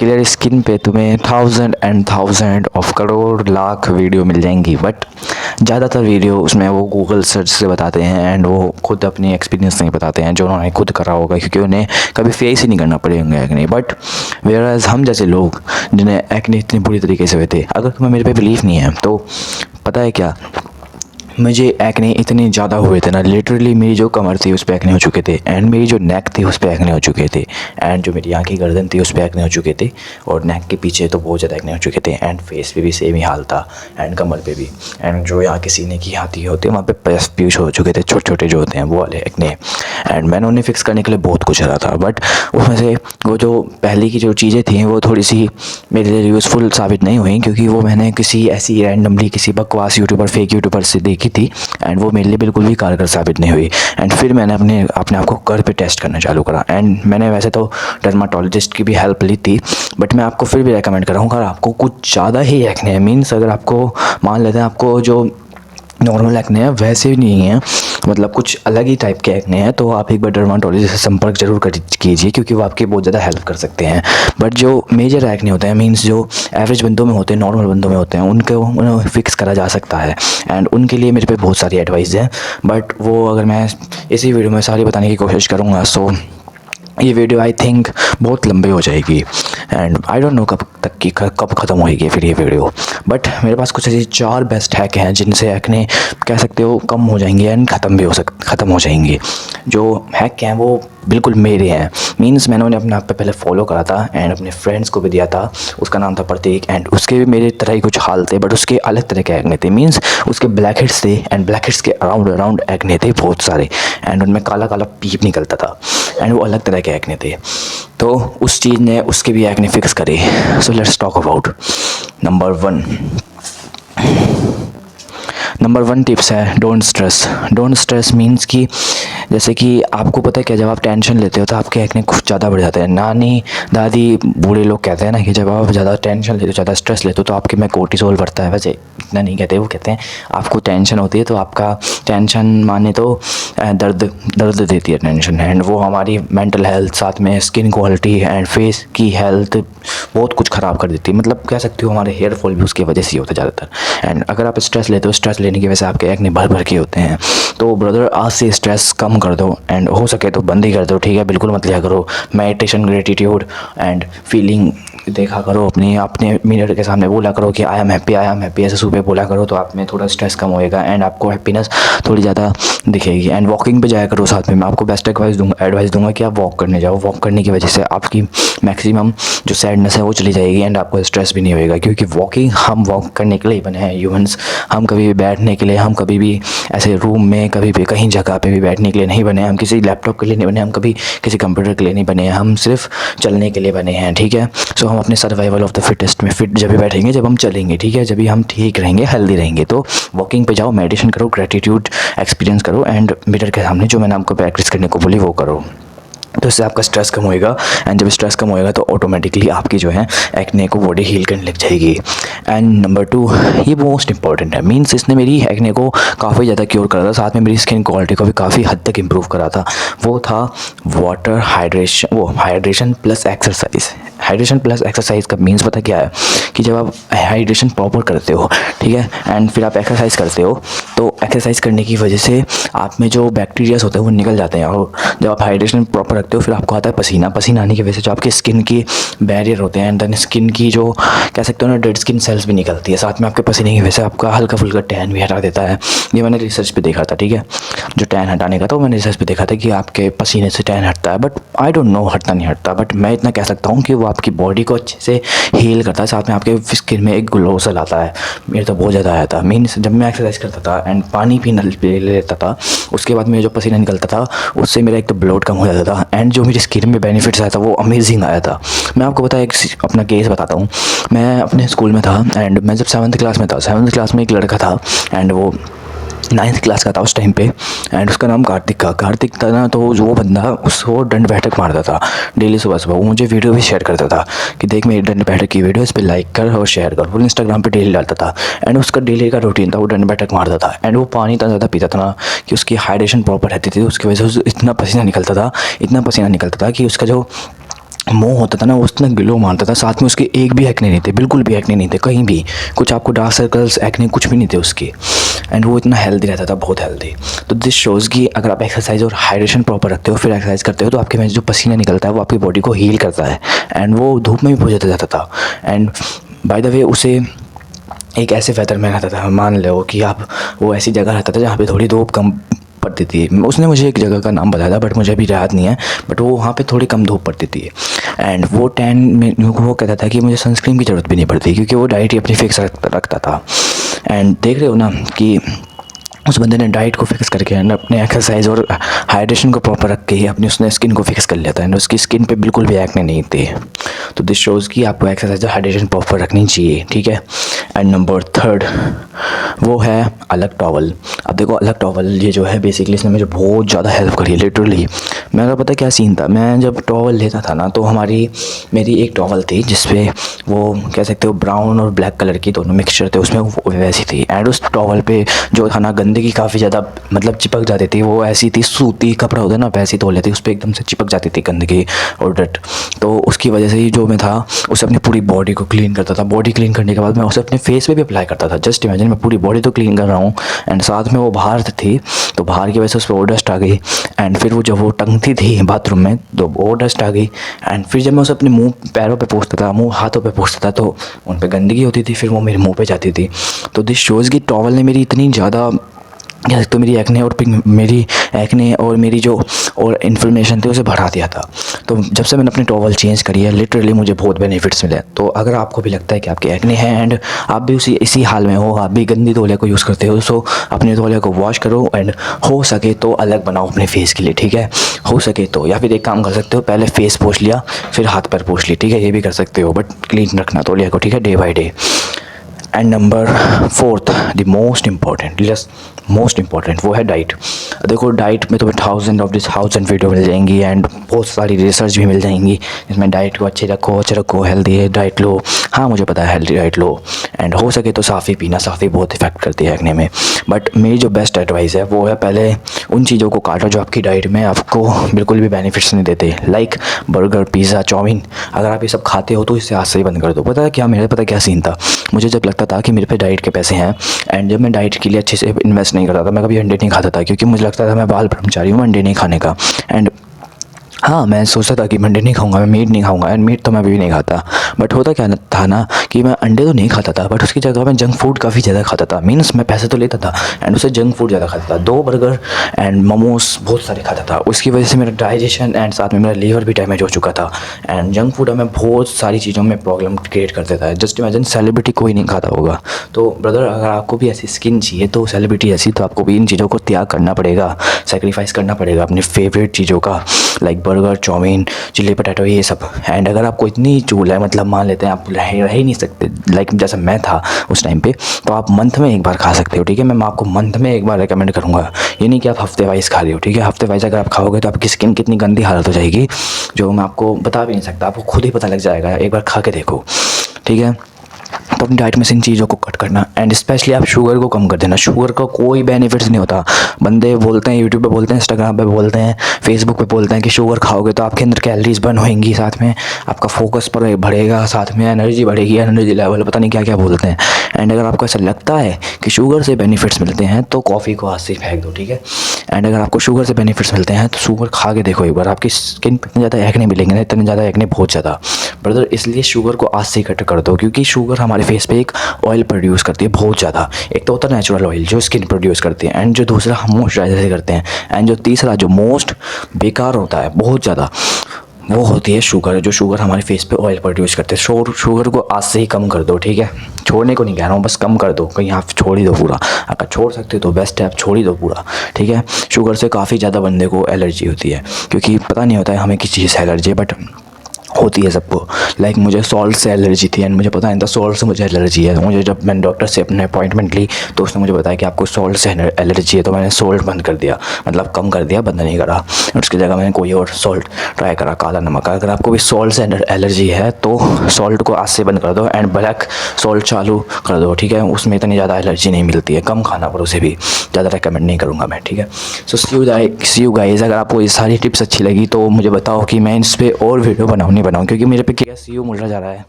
Clear skin पे तुम्हें thousand and thousand of crore lakh video मिल जाएंगी, बट ज़्यादातर वीडियो उसमें वो गूगल सर्च से बताते हैं एंड वो खुद अपनी एक्सपीरियंस नहीं बताते हैं जो उन्होंने खुद करा होगा, क्योंकि उन्हें कभी फेस ही नहीं करना पड़ेगा एक्ने। बट वेयरएज हम जैसे लोग जिन्हें एक्ने इतनी बुरी तरीके से हुए थे, अगर तुम्हें मेरे पे बिलीव नहीं है तो पता है क्या, मुझे एक्ने इतने ज़्यादा हुए थे ना, लिटरली मेरी जो कमर थी उस पर एक्ने हो चुके थे, एंड मेरी जो नेक थी उस पर एक्ने हो चुके थे, एंड जो मेरी आँख की गर्दन थी उस पर एक्ने हो चुके थे, और नेक के पीछे तो बहुत ज़्यादा एक्ने हो चुके थे, एंड फेस पे भी सेम ही हाल था, एंड कमर पे भी, एंड जो यहाँ के सीने की हाथी होते हैं वहाँ पे प्यूस हो चुके थे, छोटे छोटे जो होते हैं वो वाले एक्ने। एंड मैंने उन्हें फिक्स करने के लिए बहुत कुछ करा था, बट उसमें से वो जो पहले की जो चीज़ें थी वो थोड़ी सी मेरे लिए यूज़फुल साबित नहीं हुई, क्योंकि वो मैंने किसी ऐसी रैंडमली किसी बकवास यूट्यूबर फेक यूट्यूबर से देखी थी, एंड वो मेरे लिए बिल्कुल भी कारगर साबित नहीं हुई। एंड फिर मैंने अपने आप को घर पे टेस्ट करना चालू करा, एंड मैंने वैसे तो डर्माटोलॉजिस्ट की भी हेल्प ली थी, बट मैं आपको फिर भी रेकमेंड कर रहा हूँ, अगर आपको कुछ ज़्यादा ही एक्ने है, मीन्स अगर आपको मान लेते हैं आपको जो नॉर्मल एक्ने है वैसे भी नहीं है, मतलब कुछ अलग ही टाइप के एक्ने हैं, तो आप एक बार डर्माटोलॉजिस्ट से संपर्क जरूर कीजिए, क्योंकि वो आपकी बहुत ज़्यादा हेल्प कर सकते हैं। बट जो मेजर एक्ने होते हैं, मींस जो एवरेज बंदों में होते हैं, नॉर्मल बंदों में होते हैं, उन्हें फिक्स करा जा सकता है, एंड उनके लिए मेरे पे बहुत सारी एडवाइस है, बट वो अगर मैं इसी वीडियो में सारी बताने की कोशिश करूँगा सो ये वीडियो आई थिंक बहुत लंबी हो जाएगी, एंड आई डोंट नो कब ख़त्म होएगी फिर ये वीडियो। बट मेरे पास कुछ ऐसी 4 बेस्ट हैक हैं जिनसे एक्ने कह सकते हो कम हो जाएंगे एंड ख़त्म हो जाएंगे। जो हैक हैं वो बिल्कुल मेरे हैं, मीन्स मैंने उन्हें अपने आप पे पहले फॉलो करा था एंड अपने फ्रेंड्स को भी दिया था, उसका नाम था प्रतीक, एंड उसके भी मेरे तरह ही कुछ हाल थे, बट उसके अलग तरह के एक्ने थे, मीन्स उसके ब्लैक हेड्स थे, एंड ब्लैक हेड्स के अराउंड एक्ने थे बहुत सारे, एंड उनमें काला काला पीप निकलता था, एंड वो अलग तरह के एक्ने थे। तो उस चीज़ ने उसके भी एक्ने फिक्स करे। So let's talk about number 1 tips है डोंट स्ट्रेस मीन्स कि जैसे कि आपको पता है क्या, जब आप टेंशन लेते हो तो आपके एक्ने कुछ ज़्यादा बढ़ जाते हैं। नानी दादी बूढ़े लोग कहते हैं ना कि जब आप ज़्यादा टेंशन लेते हो, ज़्यादा स्ट्रेस लेते हो तो आपके में कोर्टिसोल बढ़ता है। वैसे इतना नहीं कहते, वो कहते हैं आपको टेंशन होती है तो आपका टेंशन माने तो दर्द देती है टेंशन, एंड वो हमारी मेंटल हेल्थ, साथ में स्किन क्वालिटी एंड फेस की हेल्थ बहुत कुछ ख़राब कर देती है। मतलब कह सकते हो हमारे हेयर फॉल भी उसकी वजह से ही होता है ज़्यादातर। एंड अगर आप स्ट्रेस लेते हो, स्ट्रेस लेने की वजह से आपके एक्ने भर के होते हैं, तो ब्रदर आज से स्ट्रेस कम कर दो, एंड हो सके तो बंद ही कर दो, ठीक है, बिल्कुल मत लिया करो। मेडिटेशन, ग्रेटिट्यूड एंड फीलिंग देखा करो, अपने मिरर के सामने बोला करो कि आई एम हैप्पी, ऐसे सुबह बोला करो तो आप में थोड़ा स्ट्रेस कम होएगा एंड आपको हैप्पीनेस थोड़ी ज़्यादा दिखेगी। एंड वॉकिंग पे जाया करो साथ में, मैं आपको बेस्ट एडवाइस दूंगा कि आप वॉक करने जाओ। वॉक करने की वजह से आपकी मैक्सिमम जो सैडनेस है वो चली जाएगी एंड आपको स्ट्रेस भी नहीं होएगा, क्योंकि हम वॉक करने के लिए ही बने हैं ह्यूमंस। हम कभी भी बैठने के लिए, हम कभी भी ऐसे रूम में कभी भी कहीं जगह पे भी बैठने के लिए नहीं बने, हम किसी लैपटॉप के लिए नहीं बने, हम कभी किसी कंप्यूटर के लिए नहीं बने हैं, हम सिर्फ चलने के लिए बने हैं, ठीक है। सो हम अपने सर्वाइवल ऑफ द फिटेस्ट में फिट जब भी बैठेंगे जब हम चलेंगे, ठीक है, जब भी हम ठीक रहेंगे, हेल्दी रहेंगे। तो वॉकिंग पे जाओ, मेडिटेशन करो, ग्रेटिट्यूड एक्सपीरियंस करो, एंड मिरर के सामने जो मैंने आपको प्रैक्टिस करने को बोली वो करो, तो इससे आपका स्ट्रेस कम होएगा, एंड जब स्ट्रेस कम होएगा तो ऑटोमेटिकली आपकी जो है एक्ने को बॉडी हील करने लग जाएगी। एंड नंबर 2, ये मोस्ट इंपॉर्टेंट है, मीन्स इसने मेरी एक्ने को काफ़ी ज़्यादा क्योर करा था, साथ में मेरी स्किन क्वालिटी को भी काफ़ी हद तक इम्प्रूव करा था। वो था water hydration plus exercise. Hydration plus exercise का मीन्स पता क्या है कि जब आप हाइड्रेशन प्रॉपर करते हो, ठीक है, एंड फिर आप एक्सरसाइज करते हो, तो एक्सरसाइज करने की वजह से आप में जो बैक्टीरियाज होते हैं वो निकल जाते हैं, और जब आप हाइड्रेशन प्रॉपर रखते हो फिर आपको आता है पसीना आने की वजह से जो आपकी स्किन की बैरियर होते हैं, एंड देन स्किन की जो कह सकते हो ना डेड स्किन सेल्स भी निकलती है, साथ में आपके पसीने की वजह से आपका हल्का फुल्का टैन भी हटा देता है। ये मैंने रिसर्च पे देखा था, ठीक है, जो टैन हटाने का, तो मैंने रिसर्च पे देखा था कि आपके पसीने से टैन हटता है, बट आई डोंट नो हटता नहीं हटता, बट मैं इतना कह सकता हूँ कि वो आपकी बॉडी को अच्छे से हील करता है, साथ में आपके स्किन में एक ग्लो सा लाता है। मेरे तो बहुत ज़्यादा आया था, मीन्स जब मैं एक्सरसाइज करता था एंड पानी पीना ले लेता था, उसके बाद मेरा जो पसीना निकलता था उससे मेरा एक तो ब्लोट कम हो जाता था, एंड जो मेरी स्किन में बेनिफिट्स आया था वो अमेजिंग आया था। मैं आपको एक अपना केस बताता हूँ। मैं अपने स्कूल में था, एंड मैं जब 7th क्लास में था, 7th क्लास में एक लड़का था, एंड वो 9th क्लास का था उस टाइम पे, एंड उसका नाम कार्तिक था ना। तो वो बंदा उसको दंड बैठक मारता था डेली सुबह वो मुझे वीडियो भी शेयर करता था कि देख मेरी दंड बैठक की वीडियो, इस पर लाइक कर और शेयर कर। वो इंस्टाग्राम पे डेली डालता था, एंड उसका डेली का रूटीन था, वो दंड बैठक मारता था, एंड वो पानी इतना ज़्यादा पीता था ना कि उसकी हाइड्रेशन प्रॉपर रहती थी, उसकी वजह से इतना पसीना निकलता था कि उसका जो मुँह होता था ना वो उतना ग्लो मारता था, साथ में उसके एक भी एक्ने नहीं थे, बिल्कुल भी एक्ने नहीं थे कहीं भी, कुछ आपको डार्क सर्कल्स एक्ने कुछ भी नहीं थे उसके। एंड वो इतना हेल्दी रहता था, बहुत हेल्दी। तो दिस शोज़ कि अगर आप एक्सरसाइज और हाइड्रेशन प्रॉपर रखते हो फिर एक्सरसाइज करते हो तो आपके में जो पसीना निकलता है वो आपकी बॉडी को हील करता है। एंड वो धूप में भी बहुत जाता था। एंड बाय द वे उसे एक ऐसे वेदर में रहता था, मान लो कि आप, वो ऐसी जगह रहता था जहाँ पे थोड़ी धूप कम पड़ती थी। उसने मुझे एक जगह का नाम बताया था बट मुझे अभी याद नहीं है, बट वो वहाँ पे थोड़ी कम धूप पड़ती थी। एंड वो टैन में वो कहता था कि मुझे सनस्क्रीन की ज़रूरत भी नहीं पड़ती क्योंकि वो डाइट ही अपनी फिक्स रखता था। एंड देख रहे हो ना कि उस बंदे ने डाइट को फिक्स करके एंड अपने एक्सरसाइज और हाइड्रेशन को प्रॉपर रख के ही अपनी उसने स्किन को फिक्स कर लिया था। एंड उसकी स्किन पे बिल्कुल भी एक्ने नहीं थे। तो दिस शोज़ कि आपको एक्सरसाइज और हाइड्रेशन प्रॉपर रखनी चाहिए, ठीक है। एंड नंबर 3 वो है अलग टॉवल। अब देखो अलग टॉवल ये जो है बेसिकली इसने मुझे बहुत ज़्यादा हेल्प करी है लिटरली। मेरा पता क्या सीन था, मैं जब टॉवल लेता था ना तो मेरी एक टॉवल थी जिसपे वो कह सकते हो ब्राउन और ब्लैक कलर की दोनों मिक्सचर थे उसमें, वो वैसी थी। एंड उस टॉवल पे जो था ना गंदगी काफ़ी ज़्यादा मतलब चिपक जाती थी, वो ऐसी थी सूती कपड़ा होता है ना वैसी धो लेती, उस पर एकदम से चिपक जाती थी गंदगी और डट। तो उसकी वजह से ही जो मैं था उसे अपनी पूरी बॉडी को क्लीन करता था। बॉडी क्लीन करने के बाद मैं उसे अपने फेस पे भी अप्लाई करता था। जस्ट इमेजिन मैं पूरी बॉडी तो क्लीन कर रहा हूँ एंड साथ में वो बाहर थी तो बाहर की वजह से उस पर और डस्ट आ गई। एंड फिर वो जब वो टंगती थी बाथरूम में तो और डस्ट आ गई। एंड फिर जब मैं उसे अपने मुंह पैरों पे पोंछता था, मुंह हाथों पे पोंछता था तो उन पे गंदगी होती थी, फिर वो मेरे मुंह पे जाती थी। तो दिस शोज़ की टॉवल ने मेरी इतनी ज़्यादा तो मेरी एक्ने और मेरी जो और इन्फ्लेमेशन थी उसे बढ़ा दिया था। तो जब से मैंने अपनी टॉवल चेंज करी है लिटरली मुझे बहुत बेनिफिट्स मिले। तो अगर आपको भी लगता है कि आपके एक्ने हैं एंड आप भी इसी हाल में हो, आप भी गंदी तौलिया को यूज़ करते हो, सो अपने तौलिया को वॉश करो एंड हो सके तो अलग बनाओ अपने फेस के लिए, ठीक है। हो सके तो, या फिर एक काम कर सकते हो, पहले फेस पोंछ लिया फिर हाथ पैर पोंछ लिए, ठीक है, ये भी कर सकते हो बट क्लीन रखना तौलिया को, ठीक है, day by day. And number 4 the most important वो है डाइट। देखो डाइट में तुम्हें थाउजेंड वीडियो मिल जाएंगी एंड बहुत सारी रिसर्च भी मिल जाएंगी जिसमें डाइट को अच्छे रखो हेल्दी है डाइट लो। हाँ मुझे पता है हेल्दी डाइट लो एंड हो सके तो साफ़ी पीना, साफ़ी बहुत इफेक्ट करती है एक्ने में। बट मेरी जो बेस्ट एडवाइस है वो है पहले उन चीज़ों को काटो जो आपकी डाइट में आपको बिल्कुल भी बेनिफिट्स नहीं देते, लाइक बर्गर, पिज़्ज़ा, चाउमीन। अगर आप ये सब खाते हो तो इसे आज से ही बंद कर दो। पता है क्या सीन था, मुझे जब लगता था कि मेरे पे डाइट के पैसे हैं एंड जब मैं डाइट के लिए अच्छे से इन्वेस्ट नहीं करता था, मैं कभी अंडे नहीं खाता था क्योंकि मुझे लगता था मैं बाल ब्रह्मचारी हूँ अंडे नहीं खाने का। एंड हाँ मैं सोचता था कि मैं अंडे नहीं खाऊंगा, मैं मीट नहीं खाऊंगा एंड मीट तो मैं भी नहीं खाता। बट होता क्या था ना कि मैं अंडे तो नहीं खाता था बट उसकी जगह मैं जंक फूड काफ़ी ज़्यादा खाता था। मीन्स मैं पैसे तो लेता था एंड उसे जंक फूड ज़्यादा खाता था, 2 बर्गर एंड मोमोज बहुत सारे खाता था। उसकी वजह से मेरा डाइजेशन एंड साथ में मेरा लीवर भी डैमेज हो चुका था। एंड जंक फूड हमें बहुत सारी चीज़ों में प्रॉब्लम क्रिएट कर देता है। जस्ट इमेजिन सेलिब्रिटी कोई नहीं खाता होगा। तो ब्रदर अगर आपको भी ऐसी स्किन चाहिए तो सेलिब्रिटी ऐसी, तो आपको भी इन चीज़ों को त्याग करना पड़ेगा, सेक्रीफाइस करना पड़ेगा अपनी फेवरेट चीज़ों का, like burger, chow mein, chilli potato, ये सब। एंड अगर आपको इतनी चूल है, मतलब मान लेते हैं आप रह ही नहीं सकते, लाइक जैसा मैं था उस टाइम पे, तो आप मंथ में एक बार खा सकते हो, ठीक है। मैं आपको मंथ में एक बार रेकमेंड करूँगा, ये नहीं कि आप हफ्ते वाइज खा रहे हो, ठीक है। हफ्ते वाइज अगर आप खाओगे तो आपकी स्किन कितनी गंदी हालत हो जाएगी जो मैं आपको बता भी नहीं सकता, आपको खुद ही पता लग जाएगा, एक बार खा के देखो, ठीक है। तो अपनी डाइट में से इन चीज़ों को कट करना एंड स्पेशली आप शुगर को कम कर देना। शुगर का कोई बेनिफिट्स नहीं होता। बंदे बोलते हैं, यूट्यूब पे बोलते हैं, इंस्टाग्राम पे बोलते हैं, फेसबुक पे बोलते हैं कि शुगर खाओगे तो आपके अंदर कैलोरीज बर्न होंगी, साथ में आपका फोकस पर बढ़ेगा, साथ में एनर्जी बढ़ेगी, एनर्जी लेवल पता नहीं क्या क्या बोलते हैं। एंड अगर आपको ऐसा लगता है कि शुगर से बेनिफिट्स मिलते हैं तो कॉफ़ी को हाथ से फेंक दो, ठीक है। एंड अगर आपको शुगर से बेनिफिट्स मिलते हैं तो शुगर खा के देखो एक बार, आपकी स्किन पर इतने ज़्यादा एक्ने मिलेंगे ना, इतने ज़्यादा एक्ने, बहुत ज़्यादा ब्रदर। इसलिए शुगर को आज से कट कर दो, क्योंकि शुगर हमारे फेस पे एक ऑयल प्रोड्यूस करती है बहुत ज़्यादा। एक तो होता है नेचुरल ऑयल जो स्किन प्रोड्यूस करती है, एंड जो दूसरा हम मॉइस्चराइजर करते हैं, एंड जो तीसरा जो मोस्ट बेकार होता है बहुत ज़्यादा, वो होती है शुगर। जो शुगर हमारे फेस पे ऑयल प्रोड्यूस करते हैं। शुगर को आज से ही कम कर दो, ठीक है। छोड़ने को नहीं कह रहा हूँ, बस कम कर दो, कहीं आप छोड़ ही दो पूरा। अगर छोड़ सकते हो तो बेस्ट है, आप छोड़ ही दो पूरा, ठीक है। शुगर से काफ़ी ज़्यादा बंदे को एलर्जी होती है, क्योंकि पता नहीं होता है हमें किस चीज़ से एलर्जी है, बट होती है सबको। लाइक मुझे सॉल्ट से एलर्जी थी एंड मुझे पता नहीं था सॉल्ट से मुझे एलर्जी है। मुझे जब मैंने डॉक्टर से अपने अपॉइंटमेंट ली तो उसने मुझे बताया कि आपको सॉल्ट से एलर्जी है, तो मैंने सॉल्ट बंद कर दिया, मतलब कम कर दिया, बंद नहीं करा। उसकी जगह मैंने कोई और सॉल्ट ट्राई करा, काला नमक। अगर आपको भी सॉल्ट से एलर्जी है तो सॉल्ट को आज से बंद कर दो एंड ब्लैक सॉल्ट चालू कर दो, ठीक है। उसमें इतनी ज़्यादा एलर्जी नहीं मिलती है, कम खाना पर उसे भी ज़्यादा रिकमेंड नहीं करूँगा मैं, ठीक है। सो सी यू गाइस, अगर आपको ये सारी टिप्स अच्छी लगी तो मुझे बताओ कि मैं इस पर और वीडियो बनाऊँगी बनाऊँ, क्योंकि मेरे पे KSCU मुड़ रहा जा रहा है।